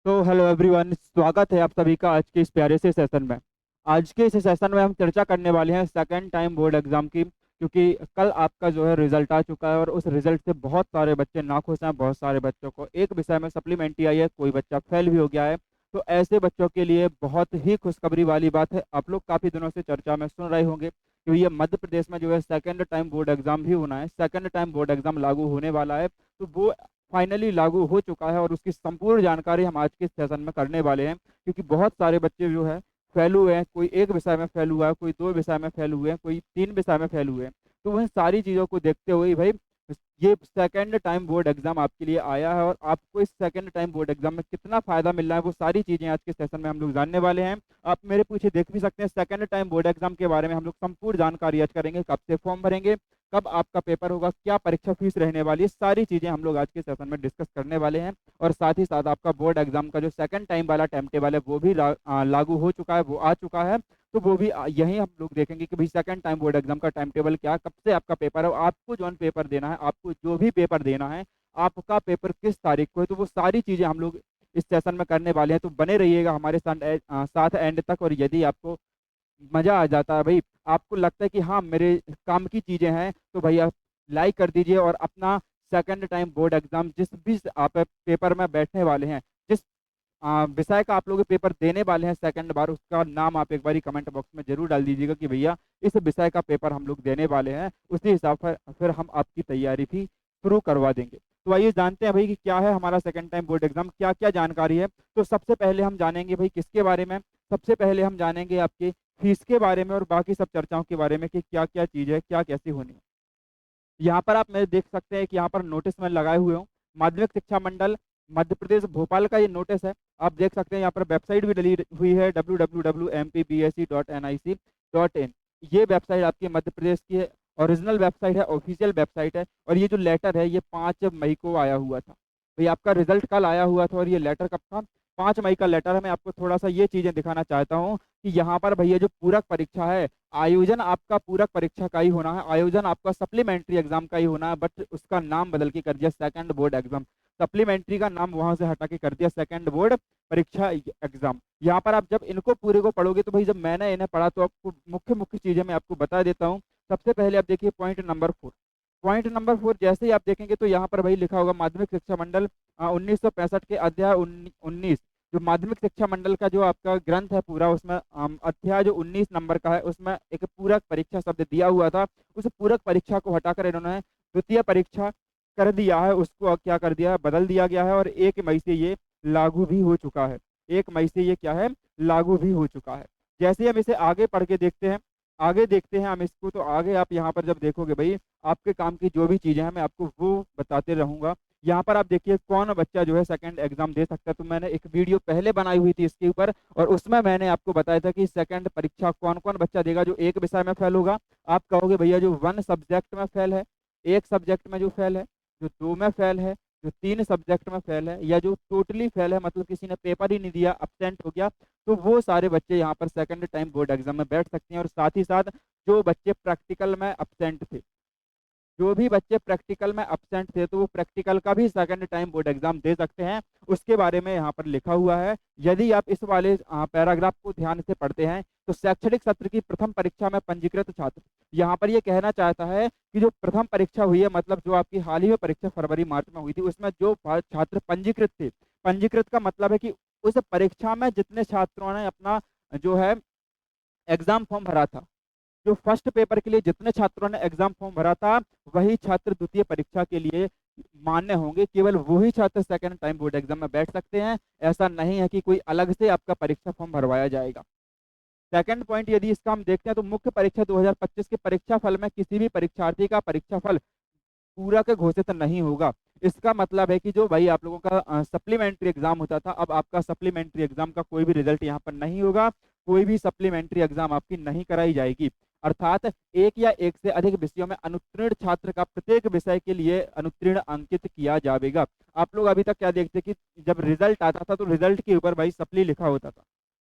तो hello everyone, स्वागत है आप सभी का आज के इस प्यारे से सेशन में। आज के इस सेशन में हम चर्चा करने वाले हैं सेकंड टाइम बोर्ड एग्जाम की, क्योंकि कल आपका जो है रिजल्ट आ चुका है और उस रिजल्ट से बहुत सारे बच्चे नाखुश हैं। बहुत सारे बच्चों को एक विषय में सप्लीमेंट्री आई है, कोई बच्चा फेल भी हो गया है। तो ऐसे बच्चों के लिए बहुत ही खुशखबरी वाली बात है। आप लोग काफ़ी दिनों से चर्चा में सुन रहे होंगे कि ये मध्य प्रदेश में जो है सेकंड टाइम बोर्ड एग्जाम भी होना है, सेकंड टाइम बोर्ड एग्जाम लागू होने वाला है। तो वो फाइनली लागू हो चुका है और उसकी संपूर्ण जानकारी हम आज के सेशन में करने वाले हैं, क्योंकि बहुत सारे बच्चे जो है फेल हुए हैं। कोई एक विषय में फेल हुआ है, कोई दो विषय में फेल हुए हैं, कोई तीन विषय में फेल हुए हैं। तो वह सारी चीज़ों को देखते हुए भाई ये सेकंड टाइम बोर्ड एग्जाम आपके लिए आया है और आपको इस सेकंड टाइम बोर्ड एग्जाम में कितना फायदा मिल रहा है वो सारी चीज़ें आज के सेशन में हम लोग जानने वाले हैं। आप मेरे पीछे देख भी सकते हैं, सेकंड टाइम बोर्ड एग्जाम के बारे में हम लोग संपूर्ण जानकारी आज करेंगे। कब से फॉर्म भरेंगे, कब आपका पेपर होगा, क्या परीक्षा फीस रहने वाली है, सारी चीज़ें हम लोग आज के सेशन में डिस्कस करने वाले हैं। और साथ ही साथ आपका बोर्ड एग्जाम का जो सेकंड टाइम वाला टाइम टेबल है वो भी लागू हो चुका है, वो आ चुका है। तो वो भी यही हम लोग देखेंगे कि भाई सेकंड टाइम बोर्ड एग्जाम का टाइम टेबल क्या, कब से आपका पेपर है, आपको जो पेपर देना है, आपको जो भी पेपर देना है, आपका पेपर किस तारीख को है। तो वो सारी चीज़ें हम लोग इस सेशन में करने वाले हैं। तो बने रहिएगा हमारे साथ एंड तक। और यदि आपको मज़ा आ जाता है भाई, आपको लगता है कि हाँ मेरे काम की चीज़ें हैं, तो भाई आप लाइक कर दीजिए और अपना सेकंड टाइम बोर्ड एग्जाम जिस भी आप पेपर में बैठने वाले हैं, जिस विषय का आप लोग पेपर देने वाले हैं सेकंड बार, उसका नाम आप एक बार कमेंट बॉक्स में जरूर डाल दीजिएगा कि भैया इस विषय का पेपर हम लोग देने वाले हैं। उसी हिसाब से फिर हम आपकी तैयारी भी शुरू करवा देंगे। तो आइए जानते हैं भाई कि क्या है हमारा सेकंड टाइम बोर्ड एग्जाम, क्या क्या जानकारी है। तो सबसे पहले हम जानेंगे भाई किसके बारे में। सबसे पहले हम जानेंगे आपकी फीस के बारे में और बाकी सब चर्चाओं के बारे में कि क्या क्या चीज़ है, क्या कैसी होनी है। यहाँ पर आप मेरे देख सकते हैं कि यहाँ पर नोटिस मैं लगाए हुए हूँ। माध्यमिक शिक्षा मंडल मध्य प्रदेश भोपाल का ये नोटिस है। आप देख सकते हैं यहाँ पर वेबसाइट भी डली हुई है www.mpbse.nic.in। ये वेबसाइट आपकी मध्य प्रदेश की है, ओरिजिनल वेबसाइट है, ऑफिशियल वेबसाइट है। और ये जो लेटर है ये 5 मई को आया हुआ था। भाई आपका रिजल्ट कल आया हुआ था और ये लेटर कब था, 5 मई का लेटर है। मैं आपको थोड़ा सा ये चीज़ें दिखाना चाहता हूँ कि यहाँ पर भैया जो पूरक परीक्षा है, आयोजन आपका पूरक परीक्षा का ही होना है, आयोजन आपका सप्लीमेंट्री एग्जाम का ही होना है, बट उसका नाम बदल के कर दिया सेकंड बोर्ड एग्जाम। सप्लीमेंट्री का नाम वहां से हटा के कर दिया सेकंड बोर्ड परीक्षा एग्जाम। यहाँ पर आप जब इनको पूरे को पढ़ोगे तो भाई जब मैंने इन्हें पढ़ा तो आपको मुख्य मुख्य चीजें मैं आपको बता देता हूँ। सबसे पहले आप देखिए पॉइंट नंबर 4। पॉइंट नंबर 4 जैसे ही आप देखेंगे तो यहाँ पर भाई लिखा होगा माध्यमिक शिक्षा मंडल 1965 के अध्याय 19। जो माध्यमिक शिक्षा मंडल का जो आपका ग्रंथ है पूरा, उसमें अध्याय जो 19 नंबर का है उसमें एक पूरक परीक्षा शब्द दिया हुआ था। उस पूरक परीक्षा को हटाकर इन्होंने द्वितीय परीक्षा कर दिया है, उसको क्या कर दिया है, बदल दिया गया है। और 1 मई से ये लागू भी हो चुका है। 1 मई से ये क्या है, लागू भी हो चुका है। जैसे ही हम इसे आगे पढ़ के देखते हैं, आगे देखते हैं हम इसको, तो आगे आप यहाँ पर जब देखोगे भाई आपके काम की जो भी चीज़ें हैं मैं आपको वो बताते रहूँगा। यहाँ पर आप देखिए कौन बच्चा जो है सेकंड एग्जाम दे सकता है। तो मैंने एक वीडियो पहले बनाई हुई थी इसके ऊपर और उसमें मैंने आपको बताया था कि सेकंड परीक्षा कौन कौन बच्चा देगा। जो एक विषय में फेल होगा, आप कहोगे भैया जो 1 सब्जेक्ट में फेल है, एक सब्जेक्ट में जो फेल है, जो 2 में फेल है, जो 3 सब्जेक्ट में फेल है, या जो टोटली फेल है मतलब किसी ने पेपर ही नहीं दिया, अब्सेंट हो गया, तो वो सारे बच्चे यहाँ पर सेकंड टाइम बोर्ड एग्जाम में बैठ सकते हैं। और साथ ही साथ जो बच्चे प्रैक्टिकल में अब्सेंट थे, जो भी बच्चे प्रैक्टिकल में अब्सेंट थे, तो वो प्रैक्टिकल का भी सेकंड टाइम बोर्ड एग्जाम दे सकते हैं। उसके बारे में यहाँ पर लिखा हुआ है। यदि आप इस वाले पैराग्राफ को ध्यान से पढ़ते हैं तो शैक्षणिक सत्र की प्रथम परीक्षा में पंजीकृत छात्र, यहाँ पर ये कहना चाहता है कि जो प्रथम परीक्षा हुई है, मतलब जो आपकी हाल ही में परीक्षा फरवरी मार्च में हुई थी, उसमें जो छात्र पंजीकृत थे, पंजीकृत का मतलब है कि उस परीक्षा में जितने छात्रों ने अपना जो है एग्जाम फॉर्म भरा था, जो फर्स्ट पेपर के लिए जितने छात्रों ने एग्जाम फॉर्म भरा था, वही छात्र द्वितीय परीक्षा के लिए मान्य होंगे। केवल वही छात्र सेकंड टाइम बोर्ड एग्जाम में बैठ सकते हैं। ऐसा नहीं है कि कोई अलग से आपका परीक्षा फॉर्म भरवाया जाएगा। सेकंड पॉइंट यदि इसका हम देखते हैं तो मुख्य परीक्षा 2025 के परीक्षा फल में किसी भी परीक्षार्थी का परीक्षा फल पूरा के घोषित नहीं होगा। इसका मतलब है कि जो भाई आप लोगों का सप्लीमेंट्री एग्जाम होता था, अब आपका सप्लीमेंट्री एग्जाम का कोई भी रिजल्ट यहाँ पर नहीं होगा, कोई भी सप्लीमेंट्री एग्जाम आपकी नहीं कराई जाएगी। अर्थात एक या एक से अधिक विषयों में अनुत्तीर्ण छात्र का प्रत्येक विषय के लिए अनुत्तीर्ण अंकित किया जाएगा। आप लोग अभी तक क्या देखते कि जब रिजल्ट आता था तो रिजल्ट के ऊपर भाई सप्ली लिखा होता था।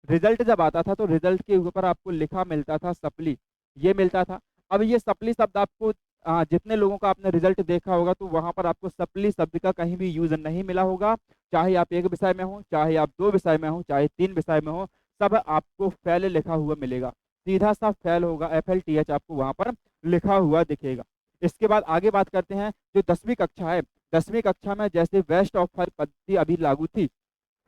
रिजल्ट जब आता था तो रिजल्ट के ऊपर आपको लिखा मिलता था सप्ली, ये मिलता था। अब ये सप्ली शब्द आपको जितने लोगों का आपने रिजल्ट देखा होगा तो वहाँ पर आपको सप्ली शब्द का कहीं भी यूज नहीं मिला होगा। चाहे आप एक विषय में हो, चाहे आप दो विषय में हो, चाहे तीन विषय में हो, सब आपको फेल लिखा हुआ मिलेगा। सीधा सा फेल होगा, FLTH आपको वहाँ पर लिखा हुआ दिखेगा। इसके बाद आगे बात करते हैं जो 10वीं कक्षा है। 10वीं कक्षा में जैसे बेस्ट ऑफ 5 पद्धति अभी लागू थी,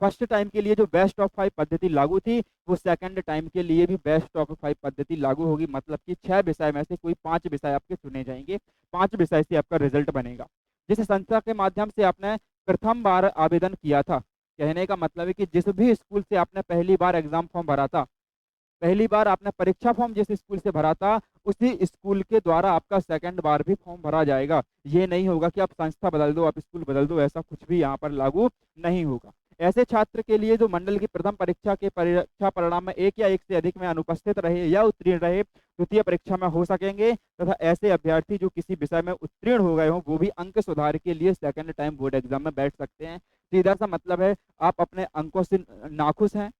फर्स्ट टाइम के लिए जो बेस्ट ऑफ 5 पद्धति लागू थी वो सेकंड टाइम के लिए भी बेस्ट ऑफ 5 पद्धति लागू होगी। मतलब कि 6 विषय में से कोई 5 विषय आपके चुने जाएंगे, 5 विषय से आपका रिजल्ट बनेगा। जिस संस्था के माध्यम से आपने प्रथम बार आवेदन किया था, कहने का मतलब है कि जिस भी स्कूल से आपने पहली बार एग्जाम फॉर्म भरा था, पहली बार आपने परीक्षा फॉर्म जिस स्कूल से भरा था, उसी स्कूल के द्वारा आपका सेकंड बार भी फॉर्म भरा जाएगा। ये नहीं होगा कि आप संस्था बदल दो, आप स्कूल बदल दो, ऐसा कुछ भी यहाँ पर लागू नहीं होगा। ऐसे छात्र के लिए जो मंडल की प्रथम परीक्षा के परीक्षा परिणाम में एक या एक से अधिक में अनुपस्थित रहे या उत्तीर्ण रहे, द्वितीय परीक्षा में हो सकेंगे, तथा ऐसे अभ्यर्थी जो किसी विषय में उत्तीर्ण हो गए हों वो भी अंक सुधार के लिए सेकंड टाइम बोर्ड एग्जाम में बैठ सकते हैं। सीधा सा मतलब है आप अपने अंकों से नाखुश हैं,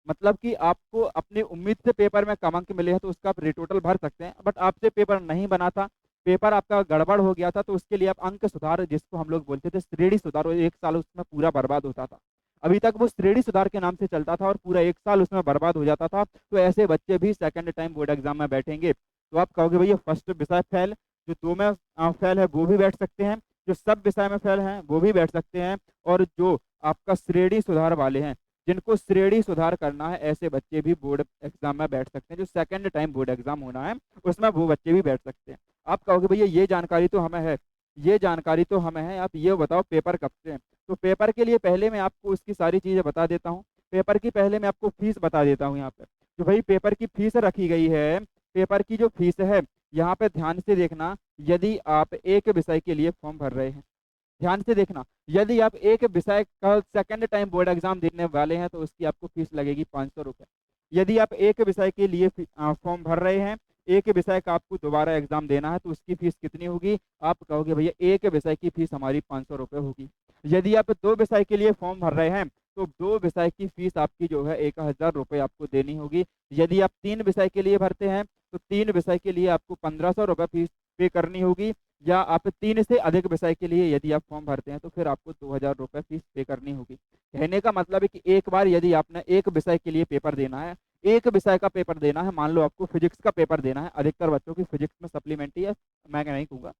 मतलब कि आपको अपनी उम्मीद से पेपर में कम अंक मिले हैं तो उसका आप रिटोटल भर सकते हैं, बट आपसे पेपर नहीं बना था, पेपर आपका गड़बड़ हो गया था, तो उसके लिए आप अंक सुधार, जिसको हम लोग बोलते थे श्रेणी सुधार, वो एक साल उसमें पूरा बर्बाद होता था। अभी तक वो श्रेणी सुधार के नाम से चलता था और पूरा एक साल उसमें बर्बाद हो जाता था। तो ऐसे बच्चे भी सेकंड टाइम बोर्ड एग्जाम में बैठेंगे तो आप कहोगे भैया फर्स्ट विषय फेल, जो दो में फेल है वो भी बैठ सकते हैं, जो सब विषय में फेल हैं वो भी बैठ सकते हैं, और जो आपका श्रेणी सुधार वाले हैं, जिनको श्रेणी सुधार करना है, ऐसे बच्चे भी बोर्ड एग्जाम में बैठ सकते हैं। जो सेकंड टाइम बोर्ड एग्जाम होना है उसमें वो बच्चे भी बैठ सकते हैं। आप कहोगे भैया ये जानकारी तो हमें है, ये जानकारी तो हमें है, आप ये बताओ पेपर कब से है। तो पेपर के लिए पहले मैं आपको उसकी सारी चीज़ें बता देता हूँ। पेपर की पहले मैं आपको फीस बता देता हूँ। यहाँ पर जो भाई पेपर की फीस रखी गई है, पेपर की जो फीस है यहाँ पे ध्यान से देखना, यदि आप एक विषय के लिए फॉर्म भर रहे हैं, ध्यान से देखना, यदि आप एक विषय का सेकंड टाइम बोर्ड एग्जाम देने वाले हैं तो उसकी आपको फीस लगेगी 500 रुपये। यदि आप एक विषय के लिए फॉर्म भर रहे हैं, एक विषय का आपको दोबारा एग्जाम देना है तो उसकी फीस कितनी होगी? आप कहोगे भैया एक विषय की फीस हमारी 500 रुपये होगी। यदि आप दो विषय के लिए फॉर्म भर रहे हैं तो दो विषय की फीस आपकी जो है 1000 रुपये आपको देनी होगी। यदि आप तीन विषय के लिए भरते हैं तो तीन विषय के लिए आपको 1500 रुपये फीस पे करनी होगी, या आप तीन से अधिक विषय के लिए यदि आप फॉर्म भरते हैं तो फिर आपको 2000 रुपये फीस पे करनी होगी। कहने का मतलब है कि एक बार यदि आपने एक विषय के लिए पेपर देना है, एक विषय का पेपर देना है, मान लो आपको फिजिक्स का पेपर देना है, अधिकतर बच्चों की फिजिक्स में सप्लीमेंट्री है, मैं नहीं कहूँगा,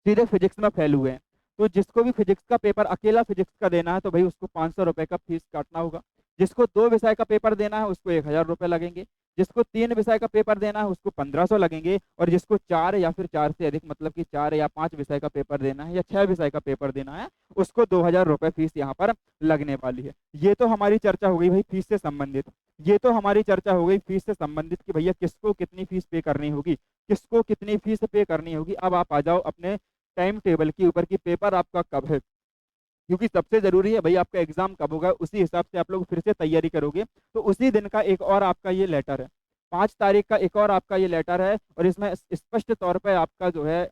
सीधे फिजिक्स में फेल हुए हैं, तो जिसको भी फिजिक्स का पेपर अकेला फिजिक्स का देना है तो भाई उसको 500 रुपये का फीस काटना होगा। जिसको दो विषय का पेपर देना है उसको 1000 रुपये लगेंगे, जिसको तीन विषय का पेपर देना है उसको 1500 लगेंगे, और जिसको चार या फिर चार से अधिक मतलब कि 4 या 5 विषय का पेपर देना है या 6 विषय का पेपर देना है उसको 2000 रुपये फीस यहाँ पर लगने वाली है। ये तो हमारी चर्चा हो गई भाई फीस से संबंधित, ये तो हमारी चर्चा हो गई फीस से संबंधित कि भैया किसको कितनी फीस पे करनी होगी, किसको कितनी फीस पे करनी होगी। अब आप आ जाओ अपने टाइम टेबल के ऊपर कि पेपर आपका कब है, क्योंकि सबसे जरूरी है भाई आपका एग्जाम कब होगा, उसी हिसाब से आप लोग फिर से तैयारी करोगे। तो उसी दिन का एक और आपका ये लेटर है, 5 तारीख का एक और आपका ये लेटर है, और इसमें स्पष्ट तौर पर आपका जो है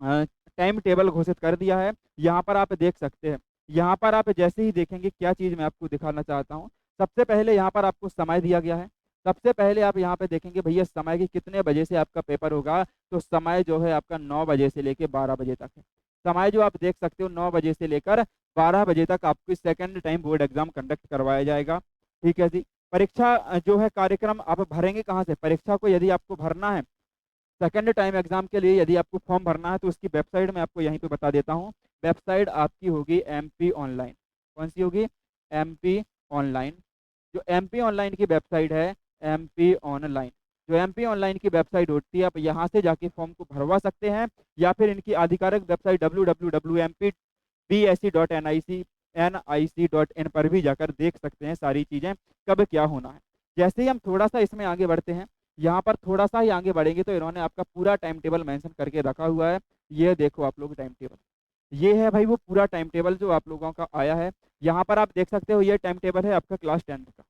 टाइम टेबल घोषित कर दिया है। यहाँ पर आप देख सकते हैं, यहाँ पर आप जैसे ही देखेंगे क्या चीज़ मैं आपको दिखाना चाहता हूँ। सबसे पहले यहाँ पर आपको समय दिया गया है, सबसे पहले आप यहाँ पे देखेंगे भैया समय की कितने बजे से आपका पेपर होगा, तो समय जो है आपका 9 बजे से लेकर 12 बजे तक है। समय जो आप देख सकते हो 9 बजे से लेकर 12 बजे तक आपको second time board exam conduct करवाया जाएगा। ठीक है जी। परीक्षा जो है कार्यक्रम आप भरेंगे कहाँ से? परीक्षा को यदि आपको भरना है सेकंड टाइम एग्जाम के लिए, यदि आपको फॉर्म भरना है तो उसकी वेबसाइट मैं आपको यहीं पे बता देता हूँ। वेबसाइट आपकी होगी MP ऑनलाइन। कौन सी होगी? MP online. जो MP ऑनलाइन की वेबसाइट है, MP ऑनलाइन, जो MP ऑनलाइन की वेबसाइट होती है, आप यहाँ से जाके फॉर्म को भरवा सकते हैं, या फिर इनकी आधिकारिक वेबसाइट www.mpbsc.nic.in पर भी जाकर देख सकते हैं सारी चीज़ें कब क्या होना है। जैसे ही हम थोड़ा सा इसमें आगे बढ़ते हैं, यहाँ पर थोड़ा सा ही आगे बढ़ेंगे तो इन्होंने आपका पूरा टाइम टेबल मेंशन करके रखा हुआ है। ये देखो आप लोग टाइम टेबल, ये है भाई वो पूरा टाइम टेबल जो आप लोगों का आया है। यहाँ पर आप देख सकते हो ये टाइम टेबल है आपका क्लास 10th का।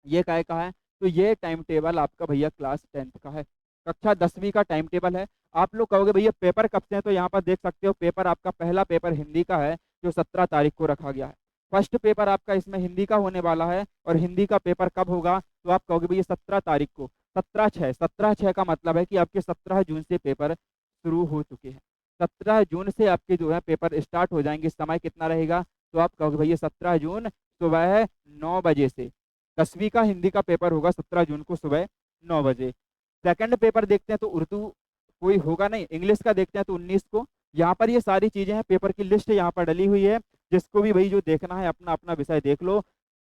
ये काय का है? तो ये टाइम टेबल आपका भैया क्लास 10th का है, कक्षा 10वीं का टाइम टेबल है। आप लोग कहोगे भैया पेपर कब से है, तो यहाँ पर देख सकते हो पेपर आपका पहला पेपर हिंदी का है जो 17 तारीख को रखा गया है। फर्स्ट पेपर आपका इसमें हिंदी का होने वाला है, और हिंदी का पेपर कब होगा, तो आप कहोगे भैया 17 तारीख को। 17/6 का मतलब है कि आपके 17 जून से पेपर शुरू हो चुके हैं। 17 जून से आपके जो है पेपर स्टार्ट हो जाएंगे। समय कितना रहेगा, तो आप कहोगे भैया 17 जून सुबह 9 बजे से 10वीं का हिंदी का पेपर होगा 17 जून को सुबह 9 बजे। सेकंड पेपर देखते हैं तो उर्दू कोई होगा नहीं, इंग्लिश का देखते हैं तो 19 को। यहाँ पर ये सारी चीजें हैं, पेपर की लिस्ट यहाँ पर डली हुई है, जिसको भी भाई जो देखना है अपना अपना विषय देख लो।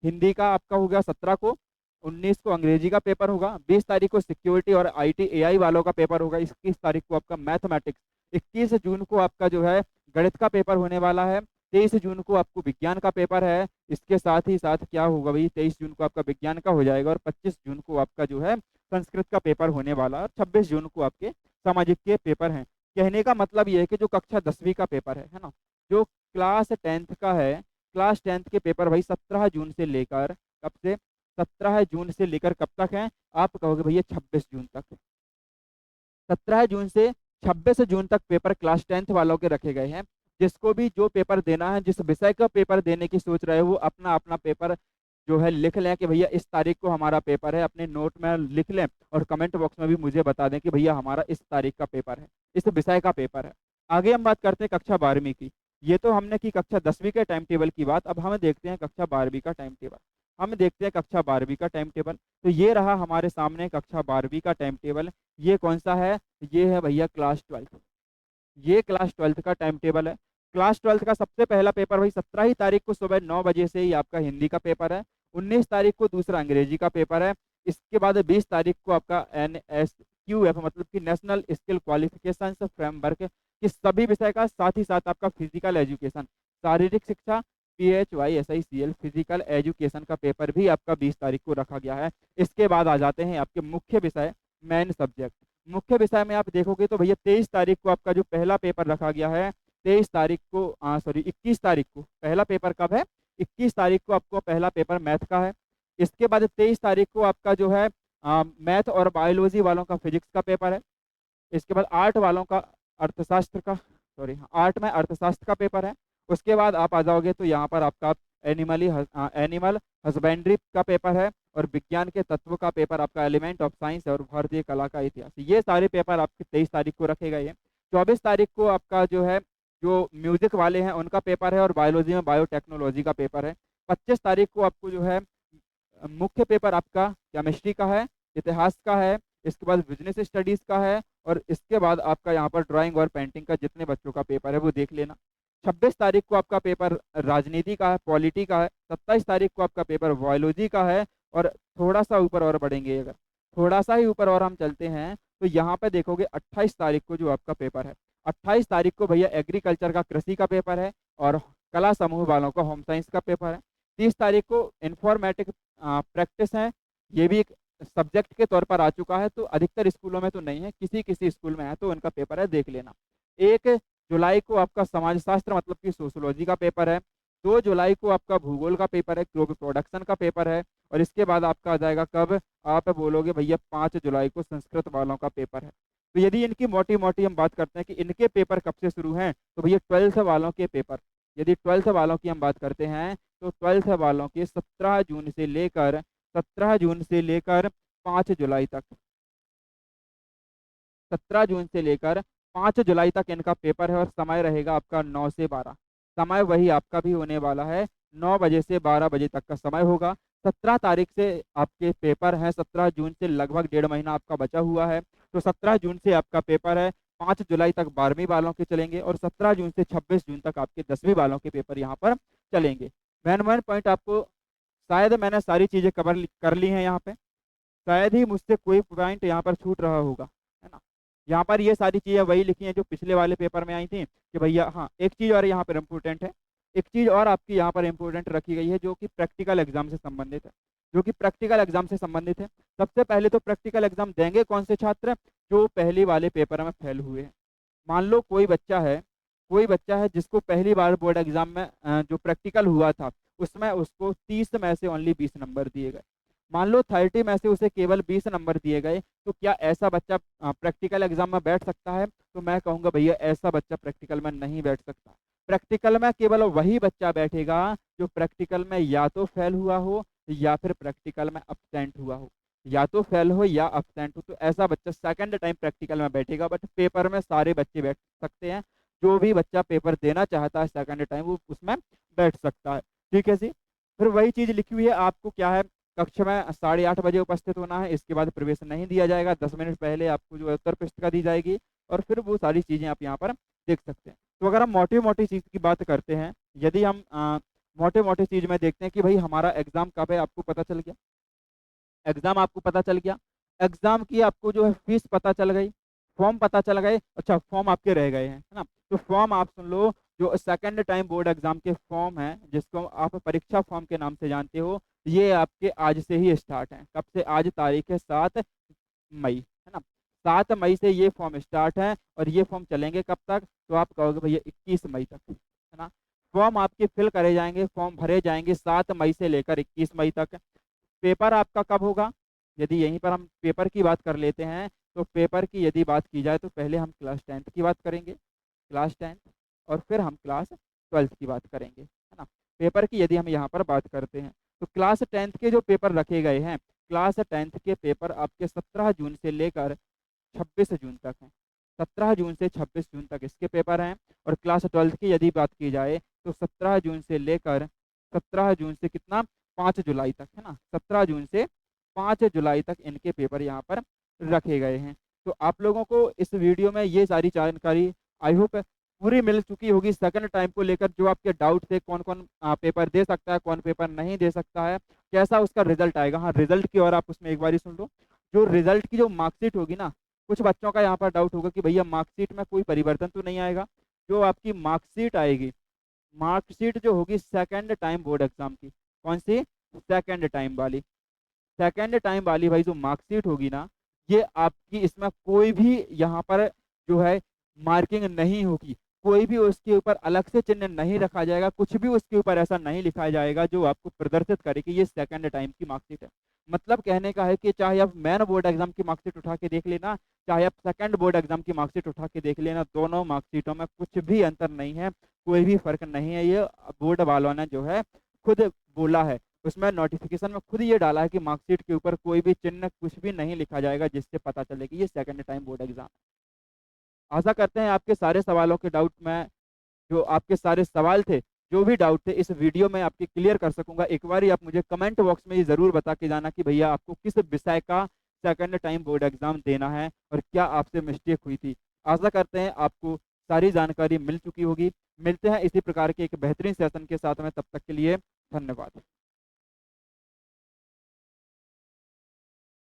हिंदी का आपका हो गया 17 को, 19 को अंग्रेजी का पेपर होगा, 20 तारीख को सिक्योरिटी और आईटी एआई वालों का पेपर होगा, 21 तारीख को आपका मैथमेटिक्स, 21 जून को आपका जो है गणित का पेपर होने वाला है, 23 जून को आपको विज्ञान का पेपर है। इसके साथ ही साथ क्या होगा भाई, 23 जून को आपका विज्ञान का हो जाएगा और 25 जून को आपका जो है संस्कृत का पेपर होने वाला है और 26 जून को आपके सामाजिक के पेपर हैं। कहने का मतलब ये है कि जो कक्षा 10वीं का पेपर है ना, जो क्लास 10th का है, क्लास 10th के पेपर भाई 17 जून से लेकर कब से, 17 जून से लेकर कब तक है, आप कहोगे भैया 26 जून तक। 17 जून से 26 जून तक पेपर क्लास 10th वालों के रखे गए हैं। जिसको भी जो पेपर देना है, जिस विषय का पेपर देने की सोच रहे हो, वो अपना अपना पेपर जो है लिख लें कि भैया इस तारीख को हमारा पेपर है, अपने नोट में लिख लें और कमेंट बॉक्स में भी मुझे बता दें कि भैया हमारा इस तारीख का पेपर है, इस विषय का पेपर है। आगे हम बात करते हैं कक्षा 12वीं की। ये तो हमने की कक्षा 10वीं के टाइम टेबल की बात, अब हम देखते हैं कक्षा 12वीं का टाइम टेबल। हम देखते हैं कक्षा 12वीं का टाइम टेबल। तो ये रहा हमारे सामने कक्षा 12वीं का टाइम टेबल। ये कौन सा है, ये है भैया क्लास 12th। ये क्लास 12th का टाइम टेबल है। क्लास 12th का सबसे पहला पेपर भाई 17 ही तारीख को सुबह 9 बजे से ही आपका हिंदी का पेपर है। 19 तारीख को दूसरा अंग्रेजी का पेपर है। इसके बाद 20 तारीख को आपका NSQF मतलब कि नेशनल स्किल क्वालिफिकेशन फ्रेमवर्क कि सभी विषय का, साथ ही साथ आपका फिजिकल एजुकेशन, शारीरिक शिक्षा, PHYSICL फिजिकल एजुकेशन का पेपर भी आपका 20 तारीख को रखा गया है। इसके बाद आ जाते हैं आपके मुख्य विषय, मेन सब्जेक्ट। मुख्य विषय में आप देखोगे तो भैया 23 तारीख को आपका जो पहला पेपर रखा गया है, 23 तारीख को 21 तारीख को पहला पेपर कब है, 21 तारीख को आपको पहला पेपर मैथ का है। इसके बाद 23 तारीख को आपका जो है मैथ और बायोलॉजी वालों का फिजिक्स का पेपर है। इसके बाद आर्ट वालों का अर्थशास्त्र का, आर्ट में अर्थशास्त्र का पेपर है। उसके बाद आप आ जाओगे तो यहाँ पर आपका एनिमल हस्बेंड्री का पेपर है और विज्ञान के तत्व का पेपर आपका एलिमेंट ऑफ साइंस और भारतीय कला का इतिहास। ये सारे पेपर आपके 23 तारीख को रखे गए हैं। 24 तारीख को आपका जो है जो म्यूजिक वाले हैं उनका पेपर है और बायोलॉजी में बायोटेक्नोलॉजी का पेपर है। 25 तारीख को आपको जो है मुख्य पेपर आपका केमिस्ट्री का है, इतिहास का है, इसके बाद बिजनेस स्टडीज का है और इसके बाद आपका यहाँ पर ड्राइंग और पेंटिंग का जितने बच्चों का पेपर है वो देख लेना। 26 तारीख को आपका पेपर राजनीति का है, पॉलिटी का है। 27 तारीख को आपका पेपर बायोलॉजी का है और थोड़ा सा ऊपर और बढ़ेंगे, अगर थोड़ा सा ही ऊपर और हम चलते हैं तो यहाँ पे देखोगे 28 तारीख को जो आपका पेपर है, 28 तारीख को भैया एग्रीकल्चर का, कृषि का पेपर है और कला समूह वालों का होम साइंस का पेपर है। 30 तारीख को इंफॉर्मेटिक प्रैक्टिस है, ये भी एक सब्जेक्ट के तौर पर आ चुका है, तो अधिकतर स्कूलों में तो नहीं है, किसी किसी स्कूल में है तो उनका पेपर है, देख लेना। 1 जुलाई को आपका समाजशास्त्र मतलब कि सोशोलॉजी का पेपर है। 2 जुलाई को आपका भूगोल का पेपर है, क्योंकि प्रोडक्शन का पेपर है और इसके बाद आपका आ जाएगा कब, आप बोलोगे भैया 5 जुलाई को संस्कृत वालों का पेपर है। तो यदि इनकी मोटी मोटी हम बात करते हैं कि इनके पेपर कब से शुरू हैं, तो भैया 12th वालों के पेपर, यदि 12th वालों की हम बात करते हैं तो 12th वालों के 17 जून से लेकर 5 जुलाई तक, 17 जून से लेकर 5 जुलाई तक इनका पेपर है और समय रहेगा आपका 9 से 12। समय वही आपका भी होने वाला है, 9 बजे से 12 बजे तक का समय होगा। 17 तारीख से आपके पेपर हैं, 17 जून से लगभग 1.5 महीना आपका बचा हुआ है, तो 17 जून से आपका पेपर है। 5 जुलाई तक 12वीं वालों के चलेंगे और 17 जून से 26 जून तक आपके 10वीं वालों के पेपर यहाँ पर चलेंगे। मेन पॉइंट आपको शायद मैंने सारी चीज़ें कवर कर ली हैं यहाँ पे, शायद ही मुझसे कोई पॉइंट यहाँ पर छूट रहा होगा, है ना। यहाँ पर ये सारी चीज़ें वही लिखी हैं जो पिछले वाले पेपर में आई थी कि भैया हाँ, एक चीज़ और यहाँ पर इम्पोर्टेंट है, एक चीज़ और आपकी यहाँ पर इम्पोर्टेंट रखी गई है जो कि प्रैक्टिकल एग्जाम से संबंधित है, सबसे पहले तो प्रैक्टिकल एग्जाम देंगे कौन से छात्र, जो पहली वाले पेपर में फेल हुए हैं। मान लो कोई बच्चा है जिसको पहली बार बोर्ड एग्जाम में जो प्रैक्टिकल हुआ था उसमें उसको 30 में से ओनली 20 नंबर दिए गए। मान लो 30 में से उसे केवल 20 नंबर दिए गए, तो क्या ऐसा बच्चा प्रैक्टिकल एग्जाम में बैठ सकता है? तो मैं कहूँगा भैया ऐसा बच्चा प्रैक्टिकल में नहीं बैठ सकता। प्रैक्टिकल में केवल वही बच्चा बैठेगा जो प्रैक्टिकल में या तो फेल हुआ हो या फिर प्रैक्टिकल में अब्सेंट हुआ हो। या तो फेल हो या absent हो, तो ऐसा बच्चा सेकंड टाइम प्रैक्टिकल में बैठेगा। बट पेपर में सारे बच्चे बैठ सकते हैं, जो भी बच्चा पेपर देना चाहता है सेकंड टाइम वो उसमें बैठ सकता है। ठीक है जी। फिर वही चीज़ लिखी हुई है, आपको क्या है, कक्षा में 8:30 बजे उपस्थित होना है, इसके बाद प्रवेश नहीं दिया जाएगा, 10 मिनट पहले आपको जो है उत्तर पुस्तिका दी जाएगी, और फिर वो सारी चीज़ें आप यहाँ पर देख सकते हैं। तो अगर हम मोटी मोटी चीज़ की बात करते हैं, यदि हम मोटे मोटे चीज़ में देखते हैं कि भाई हमारा एग्जाम कब है, आपको पता चल गया, एग्जाम आपको पता चल गया, एग्जाम की आपको जो है फीस पता चल गई, फॉर्म पता चल गए, अच्छा फॉर्म आपके रह गए हैं, है ना। तो फॉर्म आप सुन लो, जो सेकंड टाइम बोर्ड एग्जाम के फॉर्म हैं, जिसको आप परीक्षा फॉर्म के नाम से जानते हो, ये आपके आज से ही स्टार्ट हैं। कब से? आज तारीख है 7 मई, है ना। 7 मई से ये फॉर्म स्टार्ट है, और ये फॉर्म चलेंगे कब तक? तो आप कहोगे भैया 21 मई तक, है ना। फॉर्म आपके फिल करे जाएंगे, फॉर्म भरे जाएंगे 7 मई से लेकर 21 मई तक। पेपर आपका कब होगा? यदि यहीं पर हम पेपर की बात कर लेते हैं, तो पेपर की यदि बात की जाए तो पहले हम क्लास 10th की बात करेंगे, क्लास 10th, और फिर हम क्लास 12th की बात करेंगे, है ना। पेपर की यदि हम यहाँ पर बात करते हैं, तो क्लास 10th के जो पेपर रखे गए हैं, क्लास 10th के पेपर आपके 17 जून से लेकर 26 जून तक हैं। 17 जून से 26 जून तक इसके पेपर हैं। और क्लास 12th की यदि बात की जाए, तो 17 जून से लेकर 17 जून से कितना, 5 जुलाई तक, है ना। 17 जून से 5 जुलाई तक इनके पेपर यहाँ पर रखे गए हैं। तो आप लोगों को इस वीडियो में ये सारी जानकारी आई होप पूरी मिल चुकी होगी। सेकंड टाइम को लेकर जो आपके डाउट थे, कौन कौन पेपर दे सकता है, कौन पेपर नहीं दे सकता है, कैसा उसका रिजल्ट आएगा। हाँ, रिजल्ट की और आप उसमें एक बार सुन लो, जो रिजल्ट की जो मार्कशीट होगी ना, कुछ बच्चों का यहाँ पर डाउट होगा कि भैया मार्कशीट में कोई परिवर्तन तो नहीं आएगा। जो आपकी मार्कशीट आएगी, मार्कशीट जो होगी सेकंड टाइम बोर्ड एग्जाम की, कौन सी? सेकंड टाइम वाली। सेकंड टाइम वाली भाई जो मार्कशीट होगी ना, ये आपकी, इसमें कोई भी यहाँ पर जो है मार्किंग नहीं होगी, कोई भी उसके ऊपर अलग से चिन्ह नहीं रखा जाएगा, कुछ भी उसके ऊपर ऐसा नहीं लिखा जाएगा जो आपको प्रदर्शित करे कि ये सेकंड टाइम की मार्कशीट है। मतलब कहने का है कि चाहे आप मेन बोर्ड एग्जाम की मार्कशीट उठा के देख लेना, चाहे आप सेकंड बोर्ड एग्जाम की मार्कशीट उठा के देख लेना, दोनों मार्कशीटों में कुछ भी अंतर नहीं है, कोई भी फर्क नहीं है। ये बोर्ड वालों ने जो है खुद बोला है, उसमें नोटिफिकेशन में खुद ये डाला है कि मार्कशीट के ऊपर कोई भी चिन्ह कुछ भी नहीं लिखा जाएगा जिससे पता चले कि ये सेकंड टाइम बोर्ड एग्जाम है। आशा करते हैं आपके सारे सवालों के डाउट में, जो आपके सारे सवाल थे, जो भी डाउट थे, इस वीडियो में आपके क्लियर कर सकूंगा। एक बार ही आप मुझे कमेंट बॉक्स में ये ज़रूर बता के जाना कि भैया आपको किस विषय का सेकंड टाइम बोर्ड एग्जाम देना है और क्या आपसे मिस्टेक हुई थी। आशा करते हैं आपको सारी जानकारी मिल चुकी होगी। मिलते हैं इसी प्रकार के एक बेहतरीन सेशन के साथ में, तब तक के लिए धन्यवाद।